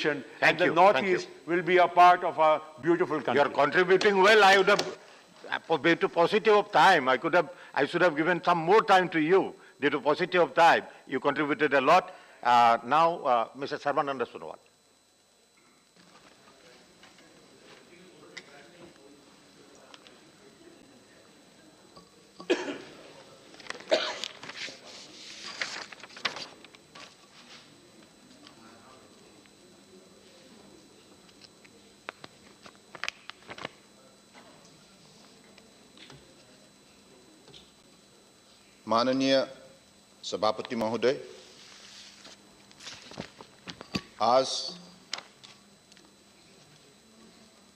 and the Northeast will be a part of our beautiful country. You are contributing well. I would have, due to paucity of time, I should have given some more time to you. Due to paucity of time, you contributed a lot. Now, Mr. Sarvananda Sonowal. माननीय सभापति महोदय, आज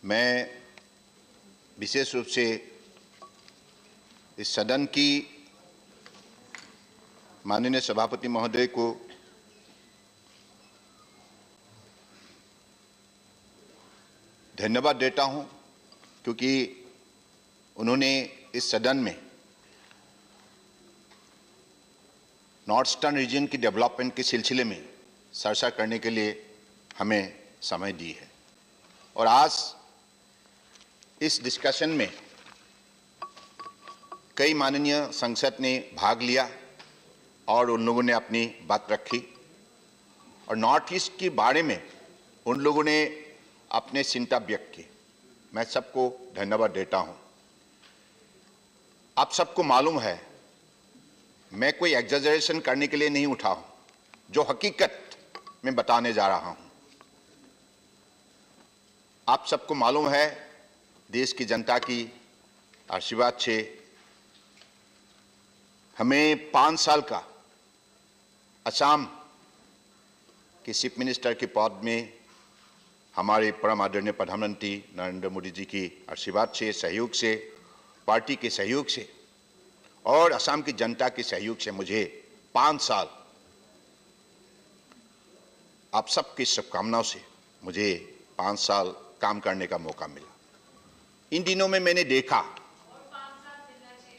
मैं विशेष रूप से इस सदन की माननीय सभापति महोदय को धन्यवाद देता हूं, क्योंकि उन्होंने इस सदन में नॉर्थ ईस्टर्न रीजन की डेवलपमेंट के सिलसिले में चर्चा करने के लिए हमें समय दी है। और आज इस डिस्कशन में कई माननीय सांसद ने भाग लिया और उन लोगों ने अपनी बात रखी और नॉर्थ ईस्ट के बारे में उन लोगों ने अपने चिंता व्यक्त की। मैं सबको धन्यवाद देता हूं। आप सबको मालूम है, मैं कोई एग्जैजरेशन करने के लिए नहीं उठा हूं, जो हकीकत में बताने जा रहा हूं। आप सबको मालूम है, देश की जनता की आशीर्वाद से हमें 5 साल का असम के चीफ मिनिस्टर के पद में हमारे परम आदरणीय प्रधानमंत्री नरेंद्र मोदी जी की आशीर्वाद से, सहयोग से, पार्टी के सहयोग से और असम की जनता के सहयोग से मुझे 5 साल आप सबकी शुभकामनाओं से मुझे 5 साल काम करने का मौका मिला। इन दिनों में मैंने देखा,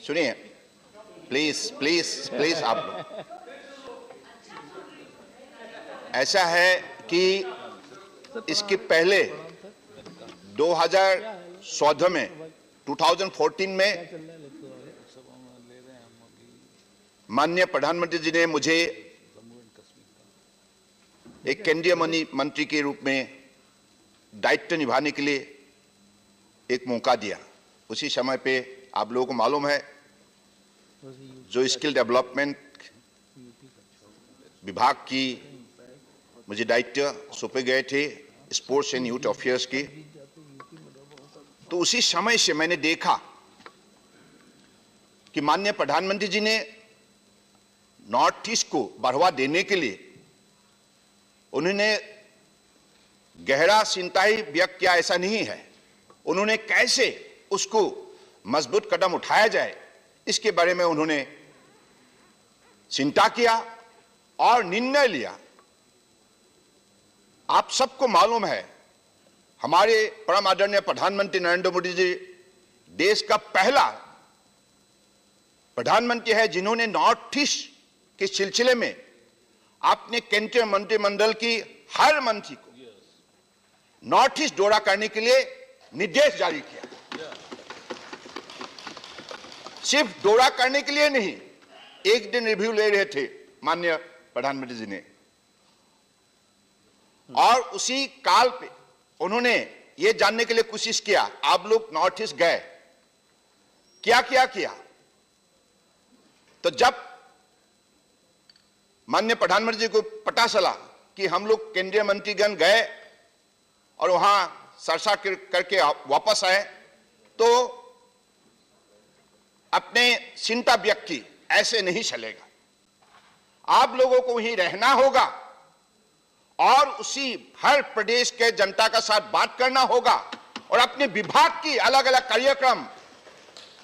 सुनिए प्लीज प्लीज प्लीज, आप लोग, ऐसा है कि इसके पहले 2014 में 2014 में माननीय प्रधानमंत्री जी ने मुझे एक केंद्रीय मंत्री के रूप में दायित्व निभाने के लिए एक मौका दिया। उसी समय पे आप लोगों को मालूम है, जो स्किल डेवलपमेंट विभाग की मुझे दायित्व सौंपे गए थे, स्पोर्ट्स एंड यूथ अफेयर्स के, तो उसी समय से मैंने देखा कि माननीय प्रधानमंत्री जी ने नॉर्थ ईस्ट को बढ़ावा देने के लिए उन्होंने गहरा चिंता ही व्यक्त किया, ऐसा नहीं है। उन्होंने कैसे उसको मजबूत कदम उठाया जाए, इसके बारे में उन्होंने चिंता किया और निर्णय लिया। आप सबको मालूम है, हमारे परम आदरणीय प्रधानमंत्री नरेंद्र मोदी जी देश का पहला प्रधानमंत्री है जिन्होंने नॉर्थ ईस्ट के सिलसिले में अपने केंद्रीय मंत्रिमंडल की हर मंत्री को नॉर्थ ईस्ट दौरा करने के लिए निर्देश जारी किया। सिर्फ दौरा करने के लिए नहीं, एक दिन रिव्यू ले रहे थे माननीय प्रधानमंत्री जी ने, और उसी काल पे उन्होंने ये जानने के लिए कोशिश किया, आप लोग नॉर्थ ईस्ट गए, क्या किया। तो जब माननीय प्रधानमंत्री जी को पता चला कि हम लोग केंद्रीय मंत्रीगण गए और वहां चर्चा करके वापस आए, तो अपने चिंता व्यक्त की, ऐसे नहीं चलेगा, आप लोगों को वहीं रहना होगा और उसी हर प्रदेश के जनता का साथ बात करना होगा और अपने विभाग की अलग अलग कार्यक्रम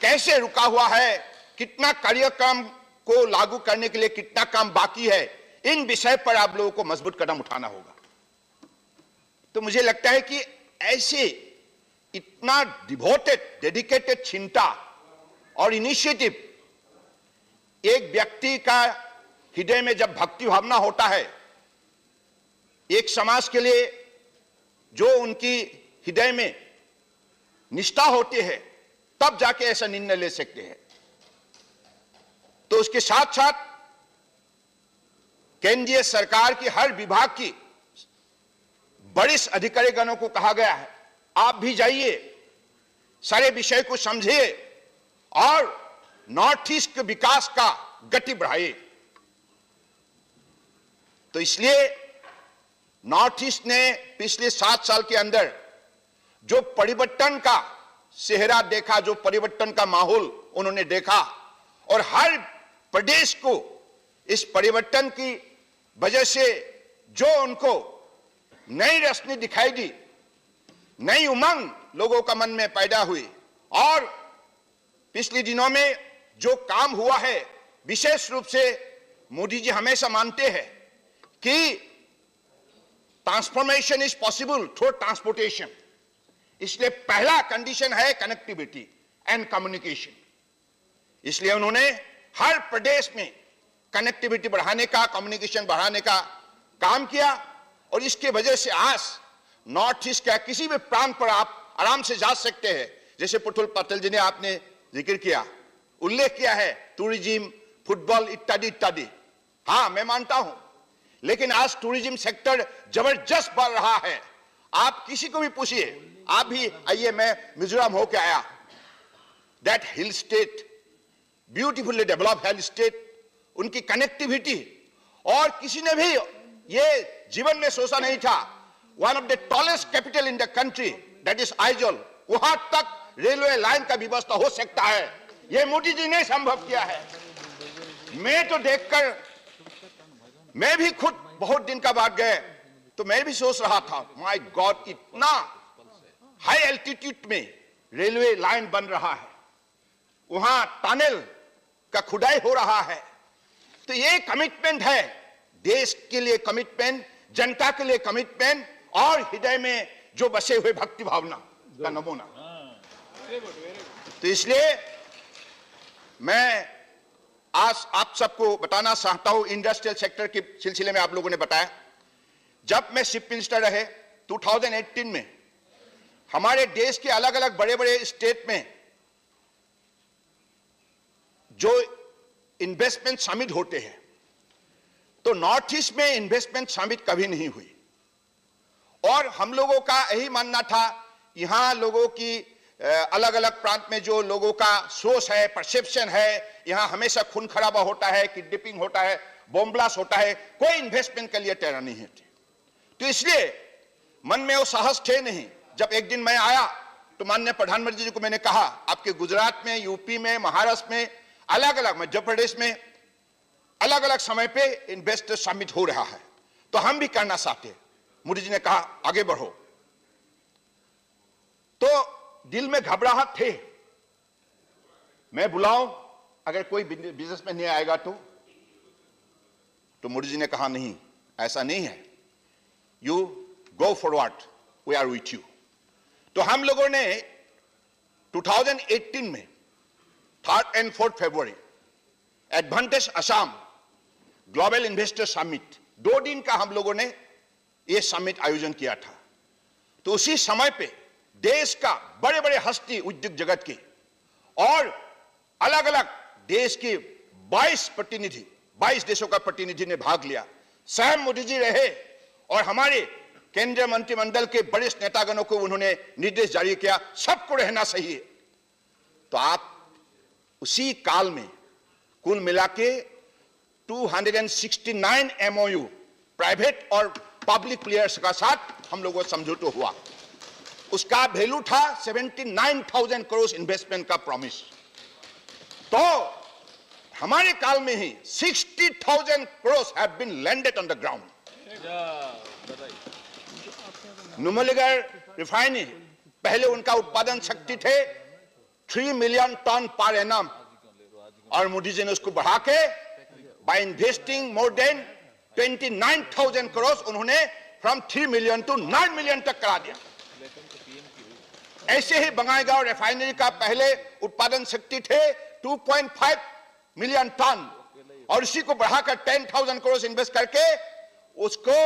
कैसे रुका हुआ है, कितना कार्यक्रम को लागू करने के लिए कितना काम बाकी है, इन विषय पर आप लोगों को मजबूत कदम उठाना होगा। तो मुझे लगता है कि ऐसे इतना डिवोटेड, डेडिकेटेड चिंता और इनिशिएटिव एक व्यक्ति का हृदय में जब भक्ति भावना होता है, एक समाज के लिए जो उनकी हृदय में निष्ठा होती है, तब जाके ऐसा निर्णय ले सकते हैं। तो उसके साथ साथ केंद्रीय सरकार की हर विभाग की वरिष्ठ अधिकारीगणों को कहा गया है, आप भी जाइए, सारे विषय को समझिए और नॉर्थ ईस्ट के विकास का गति बढ़ाइए। तो इसलिए नॉर्थ ईस्ट ने पिछले 7 साल के अंदर जो परिवर्तन का सेहरा देखा, जो परिवर्तन का माहौल उन्होंने देखा, और हर प्रदेश को इस परिवर्तन की वजह से जो उनको नई रोशनी दिखाई दी, नई उमंग लोगों का मन में पैदा हुई, और पिछले दिनों में जो काम हुआ है, विशेष रूप से मोदी जी हमेशा मानते हैं कि transformation is possible through transportation. इसलिए पहला कंडीशन है कनेक्टिविटी एंड कम्युनिकेशन। इसलिए उन्होंने हर प्रदेश में कनेक्टिविटी बढ़ाने का, कम्युनिकेशन बढ़ाने का काम किया, और इसके वजह से आज नॉर्थ ईस्ट का किसी भी प्रांत पर आप आराम से जा सकते हैं। जैसे प्रफुल्ल पटेल जी ने आपने जिक्र किया, उल्लेख किया है, टूरिज्म, फुटबॉल इत्यादि इत्यादि। हां, मैं मानता हूं, लेकिन आज टूरिज्म सेक्टर जबरदस्त बढ़ रहा है। आप किसी को भी पूछिए, आप भी आइए, मैं मिजोरम होके आया, that hill state, beautifully develop hill state, उनकी कनेक्टिविटी, और किसी ने भी ये जीवन में सोचा नहीं था, one of the tallest capital in the country that is Aizawl, वहां तक रेलवे लाइन का व्यवस्था हो सकता है। ये मोदी जी ने संभव किया है। मैं तो देखकर, मैं भी खुद बहुत दिन का बाद गए तो मैं भी सोच रहा था, माय गॉड, इतना हाई एल्टीट्यूड में रेलवे लाइन बन रहा है, वहां टनल का खुदाई हो रहा है। तो ये कमिटमेंट है, देश के लिए कमिटमेंट, जनता के लिए कमिटमेंट, और हृदय में जो बसे हुए भक्ति भावना का नमूना। तो इसलिए मैं आज आप सबको बताना चाहता हूं, इंडस्ट्रियल सेक्टर के सिलसिले में आप लोगों ने बताया, जब मैं चीफ मिनिस्टर रहे 2018 में, हमारे देश के अलग अलग बड़े बड़े स्टेट में जो इन्वेस्टमेंट समिट होते हैं, तो नॉर्थ ईस्ट में इन्वेस्टमेंट समिट कभी नहीं हुई। और हम लोगों का यही मानना था, यहां लोगों की अलग अलग प्रांत में जो लोगों का सोच है, परसेप्शन है, यहां हमेशा खून खराबा होता है, किडनैपिंग होता है, बॉम्ब ब्लास्ट होता है, कोई इन्वेस्टमेंट के लिए तैयार नहीं है। तो इसलिए मन में वो साहस थे नहीं। जब एक दिन मैं आया तो माननीय प्रधानमंत्री जी को मैंने कहा, आपके गुजरात में, यूपी में, महाराष्ट्र में, अलग अलग, मध्य प्रदेश में अलग अलग समय पे इन्वेस्टर समिट हो रहा है, तो हम भी करना चाहते हैं। मोदी जी ने कहा आगे बढ़ो। तो दिल में घबराहट थे, मैं बुलाऊं, अगर कोई बिजनेसमैन नहीं आएगा तो मोदी जी ने कहा नहीं, ऐसा नहीं है, you go forward, we are with you. तो हम लोगों ने 2018 में 3rd and 4th फरवरी advantage Assam global investor summit, 2 दिन का हम लोगों ने यह समिट आयोजन किया था। तो उसी समय पे देश का बड़े बड़े हस्ती उद्योग जगत के और अलग अलग देश के 22 प्रतिनिधि, 22 देशों का प्रतिनिधि ने भाग लिया। स्वयं मोदी जी रहे और हमारे केंद्रीय मंत्रिमंडल के वरिष्ठ नेतागणों को उन्होंने निर्देश जारी किया, सबको रहना चाहिए। तो आप उसी काल में कुल मिला के 269 MOU प्राइवेट और पब्लिक प्लेयर्स का साथ हम लोगों को समझौता हुआ। उसका वैल्यू था 79,000 करोड़ इन्वेस्टमेंट का प्रॉमिस। तो हमारे काल में ही 60,000 crore have been landed on the ground. Numaligarh refinery, पहले उनका उत्पादन शक्ति थे 3 मिलियन टन पर एनम, और मोदी जी ने उसको बढ़ा के by investing more than 29,000 crore उन्होंने फ्रॉम 3 मिलियन टू 9 मिलियन तक करा दिया। ऐसे ही बंगाईगांव रिफाइनरी का पहले उत्पादन शक्ति थे 2.5 मिलियन टन, और इसी को बढ़ाकर 10,000 करोड़ इन्वेस्ट करके उसको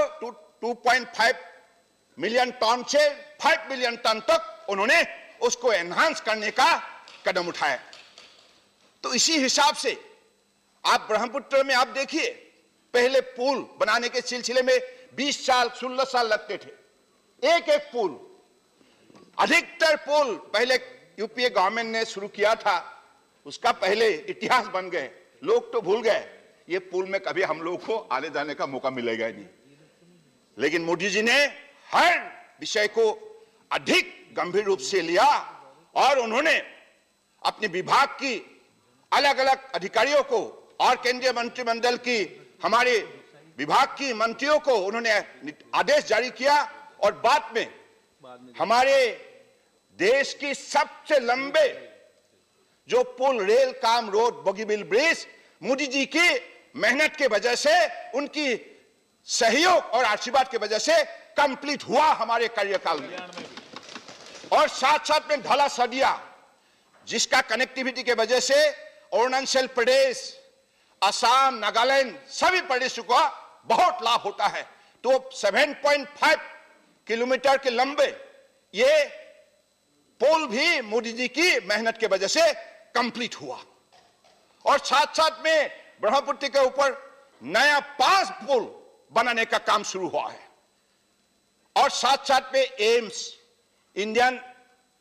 2.5 मिलियन टन से 5 मिलियन टन तक उन्होंने उसको एनहांस करने का कदम उठाया। तो इसी हिसाब से आप ब्रह्मपुत्र में आप देखिए, पहले पुल बनाने के सिलसिले में 20 साल 16 साल लगते थे, एक एक पुल। अधिकतर पुल पहले यूपीए गवर्नमेंट ने शुरू किया था, उसका पहले इतिहास बन गए, लोग तो भूल गए। ये पुल में कभी हम लोग को आने जाने का मौका मिलेगा नहीं। लेकिन मोदी जी ने हर विषय को अधिक गंभीर रूप से लिया और उन्होंने अपने विभाग की अलग अलग अधिकारियों को और केंद्रीय मंत्रिमंडल की हमारे विभाग की मंत्रियों को उन्होंने आदेश जारी किया और बाद में हमारे देश की सबसे लंबे जो पुल, रेल काम, रोड, बोगीबिल ब्रिज मोदी जी की मेहनत के वजह से, उनकी सहयोग और आशीर्वाद की वजह से कंप्लीट हुआ हमारे कार्यकाल में। और साथ साथ में ढाला सदिया, जिसका कनेक्टिविटी के वजह से अरुणाचल प्रदेश, असम, नागालैंड सभी प्रदेशों का बहुत लाभ होता है। तो 7.5 किलोमीटर के लंबे ये पुल भी मोदी जी की मेहनत के वजह से कंप्लीट हुआ। और साथ साथ में ब्रह्मपुत्र के ऊपर नया 5 पुल बनाने का काम शुरू हुआ है। और साथ साथ में AIIMS, Indian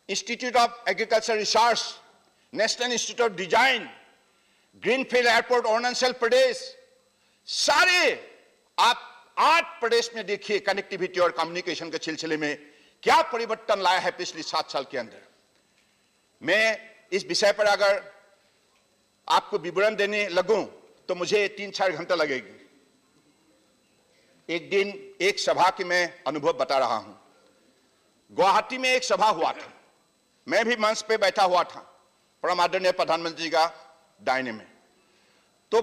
Institute of Agriculture Research, National Institute of Design, greenfield airport Arunachal Pradesh, सारे आप 8 प्रदेश में देखिए कनेक्टिविटी और कम्युनिकेशन के सिलसिले में क्या परिवर्तन लाया है पिछले 7 साल के अंदर। मैं इस विषय पर अगर आपको विवरण देने लगूं तो मुझे 3-4 घंटा लगेगी। एक दिन एक सभा की मैं अनुभव बता रहा हूं। गुवाहाटी में एक सभा हुआ था, मैं भी मंच पे बैठा हुआ था, परम आदरणीय प्रधानमंत्री का दाहिने में। तो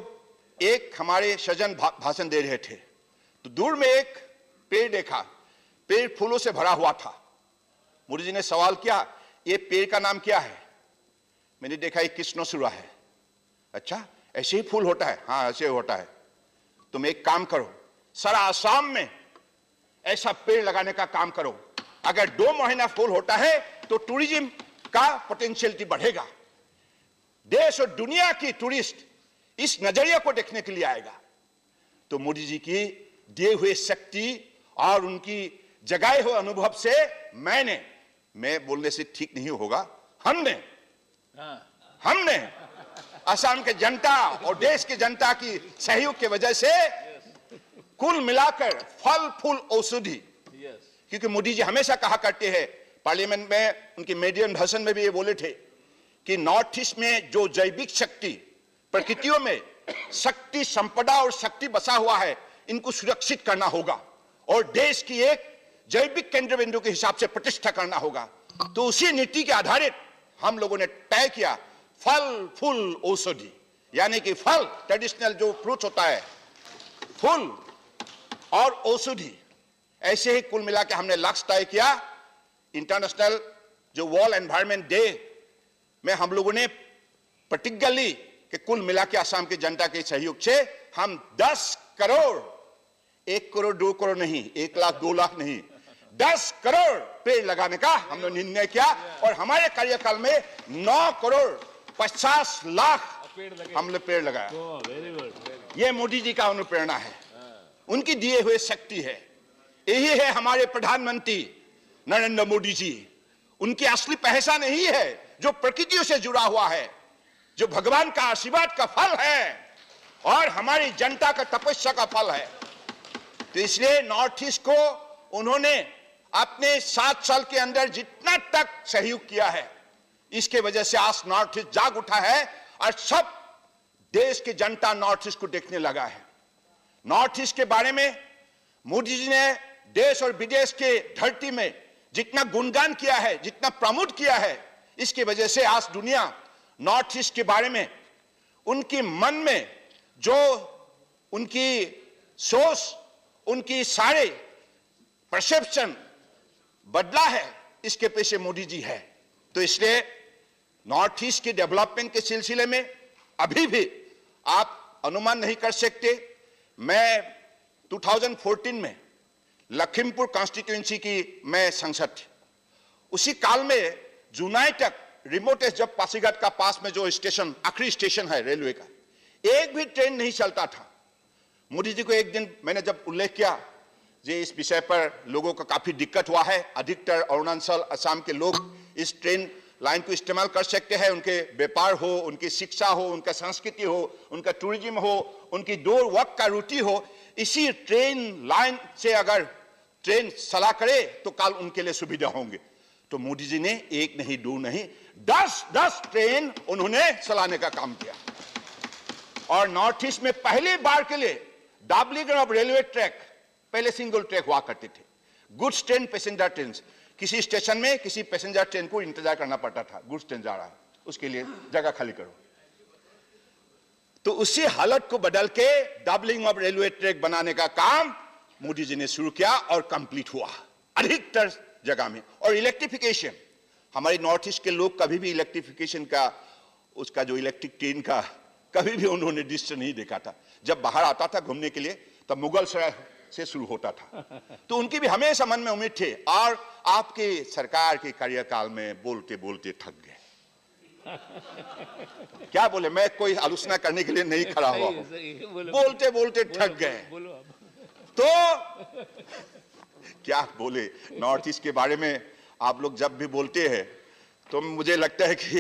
एक हमारे सज्जन भाषण दे रहे थे, तो दूर में एक पेड़ देखा, पेड़ फूलों से भरा हुआ था। मोदी जी ने सवाल किया, ये पेड़ का नाम क्या है? मैंने देखा ये कृष्णचूड़ा है। अच्छा, ऐसे ही फूल होता है? हाँ, ऐसे होता है। तुम एक काम करो, सारा आसाम में ऐसा पेड़ लगाने का काम करो। अगर 2 महीना फूल होता है तो टूरिज्म का पोटेंशियलिटी बढ़ेगा। देश और दुनिया की टूरिस्ट इस नजरिए को देखने के लिए आएगा। तो मोदी जी की दिए हुए शक्ति और उनकी जगाए हुए अनुभव से मैं बोलने से ठीक नहीं होगा, हमने असम के जनता और देश की जनता की सहयोग की वजह से कुल मिलाकर फल फूल औषधि, क्योंकि मोदी जी हमेशा कहा करते हैं, पार्लियामेंट में उनके मेडियन भाषण में भी ये बोले थे कि नॉर्थ ईस्ट में जो जैविक शक्ति, प्रकृतियों में शक्ति, संपदा और शक्ति बसा हुआ है, इनको सुरक्षित करना होगा और देश की एक जैविक केंद्र बिंदु के हिसाब से प्रतिष्ठा करना होगा। तो उसी नीति के आधारित हम लोगों ने तय किया फल फूल औषधि, यानी कि फल ट्रेडिशनल जो फ्रूट होता है, फूल और औषधि, ऐसे ही कुल मिला के हमने लक्ष्य तय किया। इंटरनेशनल जो वर्ल्ड एनवायरनमेंट डे में हम लोगों ने प्रतिज्ञा ली कि कुल मिला के असम की जनता के सहयोग से हम 10 करोड़, 1 करोड़ 2 करोड़ नहीं, 1 लाख 2 लाख नहीं, 10 करोड़ पेड़ लगाने का हमने निर्णय किया। और हमारे कार्यकाल में 9 करोड़ 50 लाख हमने पेड़ लगाया। ये मोदी जी का अनुप्रेरणा है, उनकी दिए हुए शक्ति है। यही है हमारे प्रधानमंत्री नरेंद्र मोदी जी। उनकी असली पहचान यही है जो प्रकृतियों से जुड़ा हुआ है, जो भगवान का आशीर्वाद का फल है और हमारी जनता का तपस्या का फल है। तो इसलिए नॉर्थ ईस्ट को उन्होंने अपने 7 साल के अंदर जितना तक सहयोग किया है, इसके वजह से आज नॉर्थ ईस्ट जाग उठा है और सब देश की जनता नॉर्थ ईस्ट को देखने लगा है। नॉर्थ ईस्ट के बारे में मोदी जी ने देश और विदेश के धरती में जितना गुणगान किया है, जितना प्रमोट किया है, इसकी वजह से आज दुनिया नॉर्थ ईस्ट के बारे में उनके मन में जो उनकी सोच, उनकी सारे परसेप्शन बदला है, इसके पीछे मोदी जी है। तो इसलिए नॉर्थ ईस्ट के डेवलपमेंट के सिलसिले में अभी भी आप अनुमान नहीं कर सकते। मैं 2014 में लखीमपुर कॉन्स्टिट्यूएंसी की मैं सांसद थी। उसी काल में जुनाई तक रिमोटेस्ट, जब पासीघाट का पास में जो स्टेशन, आखिरी स्टेशन है रेलवे का, एक भी ट्रेन नहीं चलता था। मोदी जी को एक दिन मैंने जब उल्लेख किया जे इस विषय पर लोगों को काफी दिक्कत हुआ है, अधिकतर अरुणाचल असम के लोग इस ट्रेन लाइन को इस्तेमाल कर सकते हैं, उनके व्यापार हो, उनकी शिक्षा हो, उनका संस्कृति हो, उनका टूरिज्म हो, उनकी दूर वक्त का रूटी हो, इसी ट्रेन लाइन से अगर ट्रेन चला करे तो कल उनके लिए सुविधा होंगे। तो मोदी जी ने एक नहीं, दो नहीं, 10 ट्रेन उन्होंने चलाने का काम किया। और नॉर्थ ईस्ट में पहली बार के लिए डबलिंग ऑफ रेलवे ट्रैक, पहले सिंगल ट्रैक हुआ करते थे, गुड्स ट्रेन, पैसेंजर ट्रेन, किसी स्टेशन में किसी पैसेंजर ट्रेन को इंतजार करना पड़ता था, गुड्स ट्रेन जा रहा है, उसके लिए जगह खाली करो। तो उसी हालत को बदल के डबलिंग ऑफ रेलवे ट्रैक बनाने का काम मोदी जी ने शुरू किया और कंप्लीट हुआ अधिकतर जगह में। और इलेक्ट्रिफिकेशन, हमारे नॉर्थ ईस्ट के लोग कभी भी इलेक्ट्रिफिकेशन का, उसका जो इलेक्ट्रिक ट्रेन का कभी भी उन्होंने दृश्य नहीं देखा था। जब बाहर आता था घूमने के लिए तब मुगल सराय से शुरू होता था। तो उनकी भी हमेशा मन में उम्मीद थे, और आपके सरकार के कार्यकाल में बोलते बोलते थक गए। क्या बोले, मैं कोई आलोचना करने के लिए नहीं खड़ा हुआ हूं, बोलते बोलते थक गए। तो क्या बोले, नॉर्थ ईस्ट के बारे में आप लोग जब भी बोलते हैं तो मुझे लगता है कि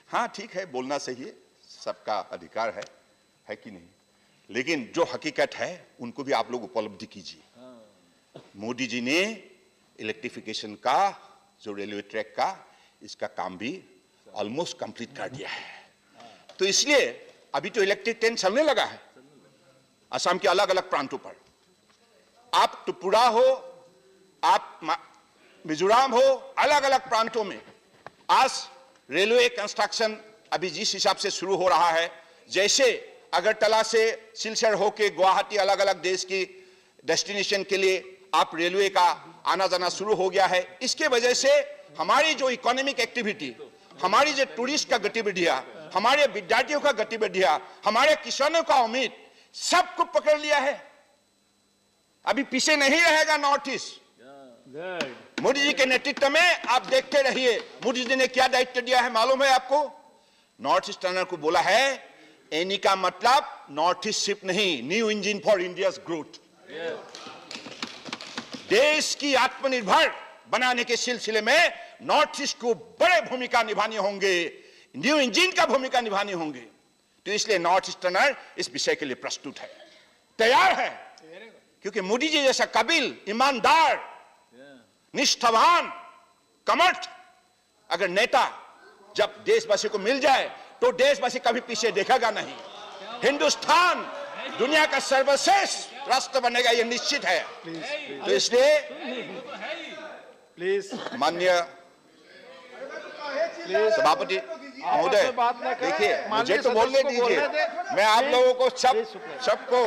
हाँ ठीक है, बोलना सही है, सबका अधिकार है कि नहीं, लेकिन जो हकीकत है उनको भी आप लोग उपलब्धि कीजिए। मोदी जी ने इलेक्ट्रिफिकेशन का, जो रेलवे ट्रैक का, इसका काम भी ऑलमोस्ट कंप्लीट कर दिया है। तो इसलिए अभी तो इलेक्ट्रिक ट्रेन चलने लगा है असम के अलग अलग प्रांतों पर। आप त्रिपुरा हो, आप मिजोरम हो, अलग अलग प्रांतों में आज रेलवे कंस्ट्रक्शन अभी जिस हिसाब से शुरू हो रहा है, जैसे अगरतला से सिलचर होके गुवाहाटी, अलग अलग देश की डेस्टिनेशन के लिए आप रेलवे का आना जाना शुरू हो गया है। इसके वजह से हमारी जो इकोनॉमिक एक्टिविटी, हमारी जो टूरिस्ट का गतिविधियां, हमारे विद्यार्थियों का गतिविधियां, हमारे किसानों का उम्मीद, सबको पकड़ लिया है। अभी पीछे नहीं रहेगा नॉर्थ ईस्ट। मोदी जी के नेतृत्व में आप देखते रहिए। मोदी जी ने क्या दायित्व दिया है मालूम है आपको? नॉर्थ ईस्टर्नर को बोला है, एनी का मतलब नॉर्थ ईस्ट शिप नहीं, new engine for India's growth. देश की आत्मनिर्भर बनाने के सिलसिले में नॉर्थ ईस्ट को बड़े भूमिका निभानी होंगे, न्यू इंजन का भूमिका निभानी होंगे। तो इसलिए नॉर्थ ईस्टर्नर इस विषय के लिए प्रस्तुत है, तैयार है, क्योंकि मोदी जी जैसा काबिल, ईमानदार, निष्ठावान, कर्मठ अगर नेता जब देशवासी को मिल जाए तो देशवासी कभी पीछे देखेगा नहीं। हिंदुस्तान दुनिया का सर्वश्रेष्ठ राष्ट्र बनेगा, यह निश्चित है। तो इसलिए प्लीज माननीय सभापति महोदय, देखिए मुझे तो बोलने दीजिए। मैं आप लोगों को सबको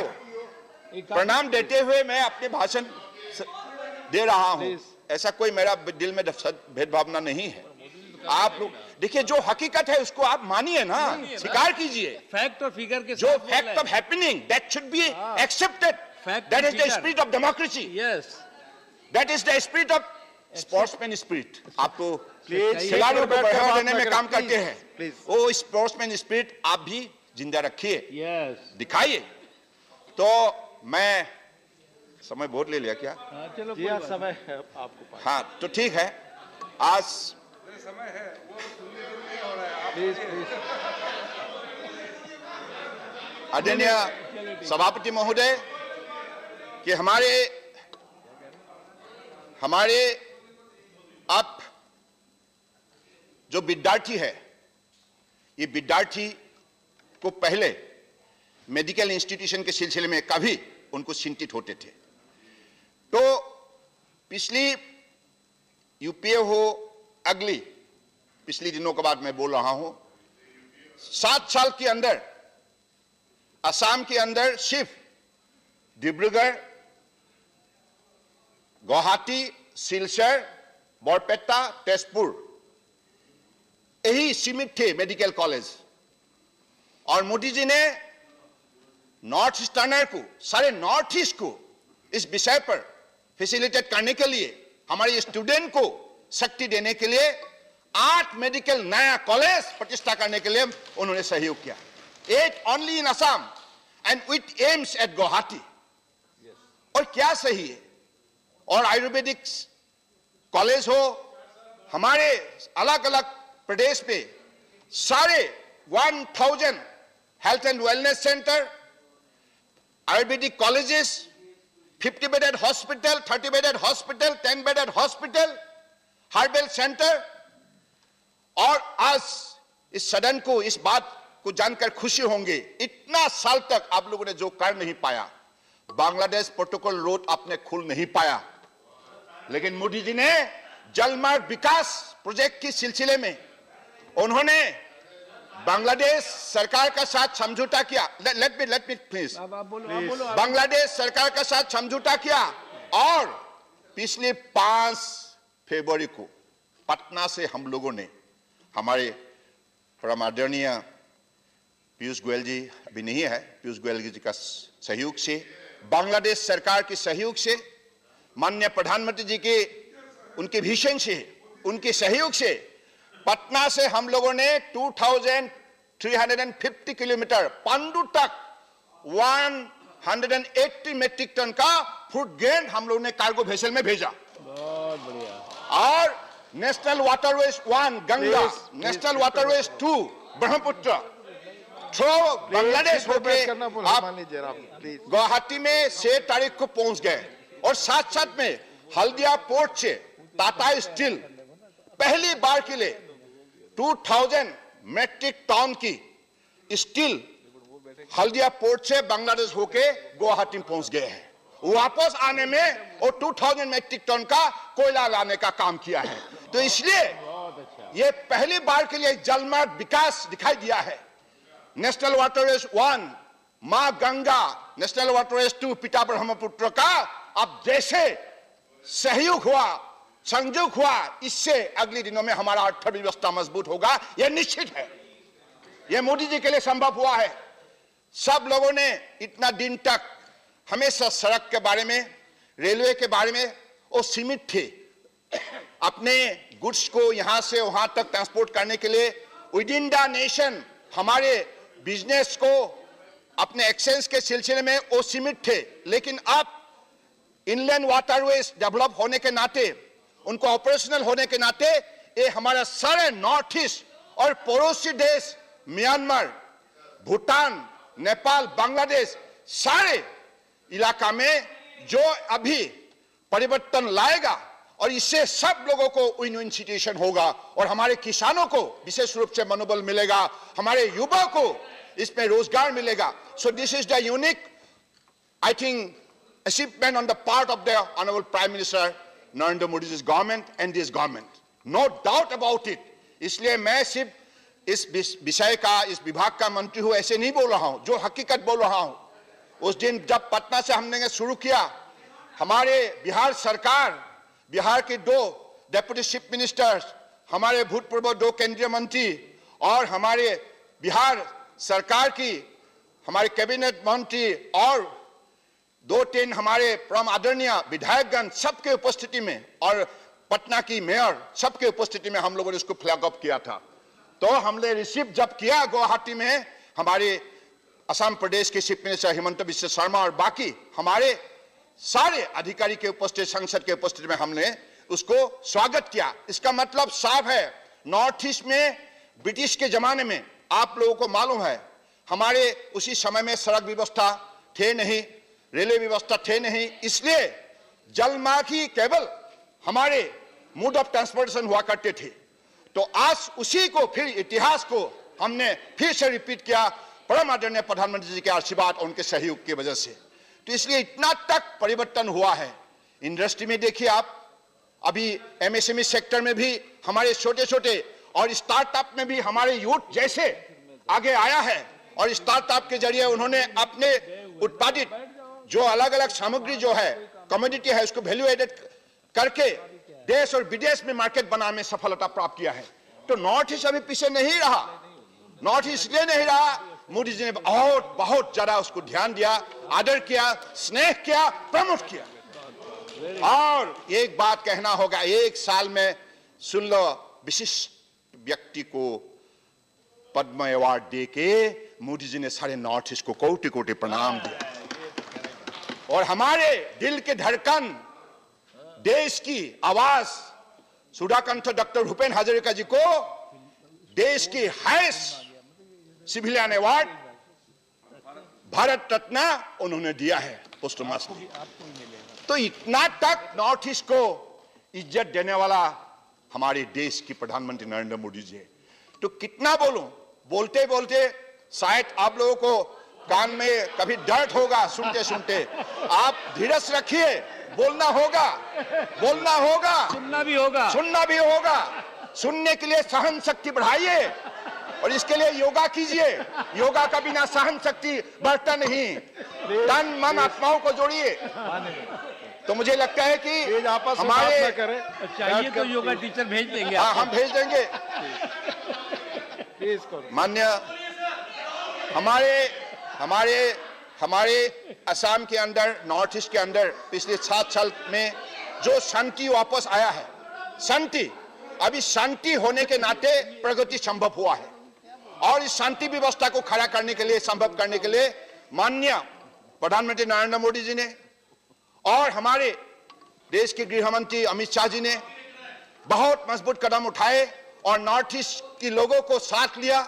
प्रणाम देते हुए मैं अपने भाषण दे रहा हूं। ऐसा कोई मेरा दिल में भेदभावना नहीं है। आप लोग देखिए, जो हकीकत है उसको आप मानिए ना, स्वीकार कीजिए। फैक्ट और फिगर के जो fact of happening that should be accepted, that is the spirit of democracy, yes, that is the spirit of sportsman spirit. आप तो खिलाड़ियों को बढ़ावा देने में काम करते हैं, वो स्पोर्ट्समैन स्पिरिट आप भी जिंदा रखिए, दिखाइए। तो मैं समय बहुत ले लिया क्या? चलो समय आपको। हाँ तो ठीक है, आज समय है, प्लीज आदरणीय सभापति महोदय कि हमारे अब जो विद्यार्थी है, ये विद्यार्थी को पहले मेडिकल इंस्टीट्यूशन के सिलसिले में कभी उनको चिंतित होते थे। तो पिछली यूपीए हो, अगली पिछली दिनों के बाद मैं बोल रहा हूं, 7 साल के अंदर असम के अंदर सिर्फ डिब्रूगढ़, गुवाहाटी, सिलचर, बरपेटा, तेजपुर यही सीमित थे मेडिकल कॉलेज। और मोदी जी ने नॉर्थ ईस्टर्नर को, सारे नॉर्थ ईस्ट को इस विषय पर फैसिलिटेट करने के लिए, हमारे स्टूडेंट को शक्ति देने के लिए 8 मेडिकल नया कॉलेज प्रतिष्ठा करने के लिए उन्होंने सहयोग किया। 8 only in Assam and with aims at Guwahati. और क्या सही है? और आयुर्वेदिक कॉलेज हो, हमारे अलग अलग प्रदेश में सारे 1000 health and wellness centre, Ayurvedic colleges, 50 bedded hospital, 30 bedded hospital, 10 bedded hospital, herbal centre. और आज इस सदन को इस बात को जानकर खुशी होंगे, इतना साल तक आप लोगों ने जो कर नहीं पाया, बांग्लादेश प्रोटोकॉल रोड आपने खुल नहीं पाया, लेकिन मोदी जी ने जलमार्ग विकास प्रोजेक्ट के सिलसिले में उन्होंने बांग्लादेश सरकार का साथ समझौता किया। Let me please. बांग्लादेश सरकार का साथ समझौता किया और पिछले 5 फरवरी को पटना से हम लोगों ने, हमारे परम आदरणीय पीयूष गोयल जी अभी नहीं है, पीयूष गोयल जी का सहयोग से, बांग्लादेश सरकार के सहयोग से, माननीय प्रधानमंत्री जी के उनके विजन से, उनके सहयोग से पटना से हम लोगों ने 2350 किलोमीटर पांडु तक 180 मेट्रिक टन का फूड ग्रेन हम लोगों ने कार्गो वेसल में भेजा। बहुत बढ़िया। और national waterways 1 Ganga, national waterways 2 Brahmaputra through Bangladesh होके आप गुवाहाटी में 6 तारीख को पहुंच गए। और साथ साथ में हल्दिया पोर्ट से टाटा स्टील पहली बार के लिए 2000 मेट्रिक टन की स्टील हल्दिया पोर्ट से बांग्लादेश होके गुवाहाटी में पहुंच गए हैं। वापस आने में और 2000 मेट्रिक टन का कोयला लाने का काम किया है। तो इसलिए ये पहली बार के लिए जलमार्ग विकास दिखाई दिया है। नेशनल वाटरवेज 1 मां गंगा, नेशनल वाटरवेज 2 पिता ब्रह्मपुत्र का अब जैसे सहयोग हुआ, संयोग हुआ, इससे अगले दिनों में हमारा अर्थव्यवस्था मजबूत होगा, यह निश्चित है। यह मोदी जी के लिए संभव हुआ है। सब लोगों ने इतना दिन तक हमेशा सड़क के बारे में, रेलवे के बारे में वो सीमित थे। अपने गुड्स को यहां से वहां तक ट्रांसपोर्ट करने के लिए विद इन द नेशन हमारे बिजनेस को अपने एक्सचेंज के सिलसिले में वो सीमित थे। लेकिन अब इनलैंड वाटरवेज डेवलप होने के नाते, उनको ऑपरेशनल होने के नाते, ये हमारा सारे नॉर्थ ईस्ट और पड़ोसी देश म्यांमार, भूटान, नेपाल, बांग्लादेश, सारे इलाका में जो अभी परिवर्तन लाएगा और इससे सब लोगों को विन विन सिचुएशन होगा। और हमारे किसानों को विशेष रूप से मनोबल मिलेगा, हमारे युवा को इसमें रोजगार मिलेगा। So this is the unique, I think, achievement on the part of the Honorable Prime Minister Narendra Modi's government and this government. No doubt about it. इसलिए मैं सिर्फ इस विषय का, इस विभाग का मंत्री हूं ऐसे नहीं बोल रहा हूं, जो हकीकत बोल रहा हूं। उस दिन जब पटना से हमने शुरू किया, हमारे बिहार सरकार, बिहार के 2 डेप्यूटी चीफ मिनिस्टर्स, हमारे भूतपूर्व 2 केंद्रीय मंत्री और हमारे बिहार सरकार की हमारे कैबिनेट मंत्री और 2-3 हमारे परम आदरणीय विधायकगण सबके उपस्थिति में और पटना की मेयर सबके उपस्थिति में हम लोगों ने इसको फ्लैग अप किया था। तो हमने रिसीव जब किया गुवाहाटी में, हमारे असम प्रदेश के चीफ मिनिस्टर हिमंत बिश्व शर्मा और बाकी हमारे सारे अधिकारी के उपस्थिति, संसद के उपस्थिति में हमने उसको स्वागत किया। इसका मतलब साफ है, नॉर्थ ईस्ट में ब्रिटिश के जमाने में आप लोगों को मालूम है, हमारे उसी समय में सड़क व्यवस्था थे नहीं, रेलवे व्यवस्था थे नहीं, इसलिए जलमार्ग ही केवल हमारे मोड ऑफ ट्रांसपोर्टेशन हुआ करते थे। तो आज उसी को फिर इतिहास को हमने फिर से रिपीट किया, परम आदरणीय प्रधानमंत्री जी के आशीर्वाद और उनके सहयोग की वजह से। तो इसलिए इतना तक परिवर्तन हुआ है। इंडस्ट्री में देखिए आप, अभी एमएसएमई सेक्टर में भी हमारे छोटे छोटे और स्टार्टअप में भी हमारे यूथ जैसे आगे आया है और स्टार्टअप के जरिए उन्होंने अपने उत्पादित जो अलग अलग सामग्री जो है, कमोडिटी है, उसको वैल्यू एडेड करके देश और विदेश में मार्केट बनाने में सफलता प्राप्त किया है। तो नॉर्थ ईस्ट अभी पीछे नहीं रहा। नॉर्थ ईस्ट इसलिए नहीं रहा, मोदी जी ने बहुत बहुत ज्यादा उसको ध्यान दिया, आदर किया, स्नेह किया, प्रमोट किया। और एक बात कहना होगा, एक साल में सुन लो, विशिष्ट व्यक्ति को पद्म अवार्ड देके मोदी जी ने सारे नॉर्थ ईस्ट को कोटि कोटि प्रणाम दिया। और हमारे दिल के धड़कन, देश की आवाज सुधाकंठ डॉक्टर भूपेन हजारिका जी को देश की highest civilian award Bharat Ratna उन्होंने दिया है पोस्टमसली। तो इतना तक नॉर्थ ईस्ट को इज्जत देने वाला हमारे देश की प्रधानमंत्री नरेंद्र मोदी जी है। तो कितना बोलूं, बोलते बोलते शायद आप लोगों को कान में कभी दर्द होगा सुनते सुनते। आप धीरज रखिए, बोलना होगा, बोलना होगा, सुनना भी होगा, सुनना भी होगा। सुनने के लिए सहन शक्ति बढ़ाइए और इसके लिए योगा कीजिए। योगा का बिना सहन शक्ति बढ़ता नहीं। तन मन आत्माओं को जोड़िए। तो मुझे लगता है कि हमारे चाहिए तो योगा टीचर भेज देंगे। हाँ, हम भेज देंगे। मान्य हमारे असम के अंदर, नॉर्थ ईस्ट के अंदर पिछले 7 साल में जो शांति वापस आया है, शांति, अभी शांति होने के नाते प्रगति संभव हुआ है। और इस शांति व्यवस्था को खड़ा करने के लिए, संभव करने के लिए माननीय प्रधानमंत्री नरेंद्र मोदी जी ने और हमारे देश के गृह मंत्री अमित शाह जी ने बहुत मजबूत कदम उठाए और नॉर्थ ईस्ट के लोगों को साथ लिया,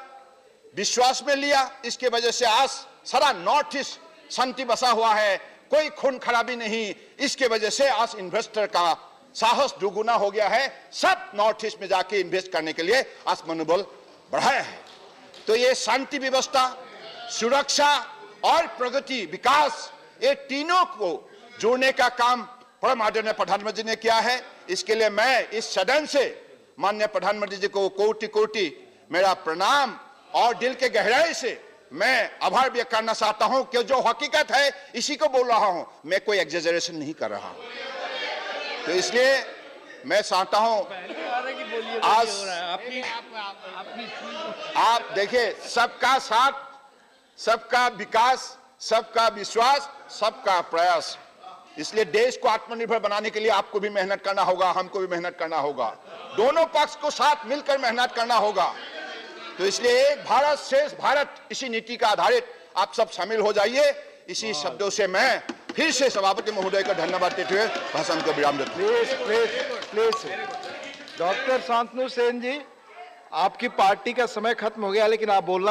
विश्वास में लिया। इसके वजह से आज सारा नॉर्थ ईस्ट शांति बसा हुआ है, कोई खून खराबी नहीं। इसके वजह से आज इन्वेस्टर का साहस दुगुना हो गया है। सब नॉर्थ ईस्ट में जाके इन्वेस्ट करने के लिए आज मनोबल बढ़ाया है। तो ये शांति व्यवस्था, सुरक्षा और प्रगति, विकास, ये तीनों को जोड़ने का काम परम आदरणीय प्रधानमंत्री ने किया है। इसके लिए मैं इस सदन से माननीय प्रधानमंत्री जी को कोटि कोटि मेरा प्रणाम और दिल के गहराई से मैं आभार व्यक्त करना चाहता हूं कि जो हकीकत है इसी को बोल रहा हूं, मैं कोई एग्जेजरेशन नहीं कर रहा हूं। तो इसलिए मैं चाहता हूं आज आप देखिए, सबका साथ, सबका विकास, सबका विश्वास, सबका प्रयास। इसलिए देश को आत्मनिर्भर बनाने के लिए आपको भी मेहनत करना होगा, हमको भी मेहनत करना होगा, दोनों पक्ष को साथ मिलकर मेहनत करना होगा। तो इसलिए एक भारत श्रेष्ठ भारत, इसी नीति का आधारित आप सब शामिल हो जाइए। इसी शब्दों से मैं फिर से सभापति महोदय का धन्यवाद देते हुए भाषण को विराम देता हूं। प्लीज डॉक्टर शांतनु सेन जी, आपकी पार्टी का समय खत्म हो गया, लेकिन आप बोलना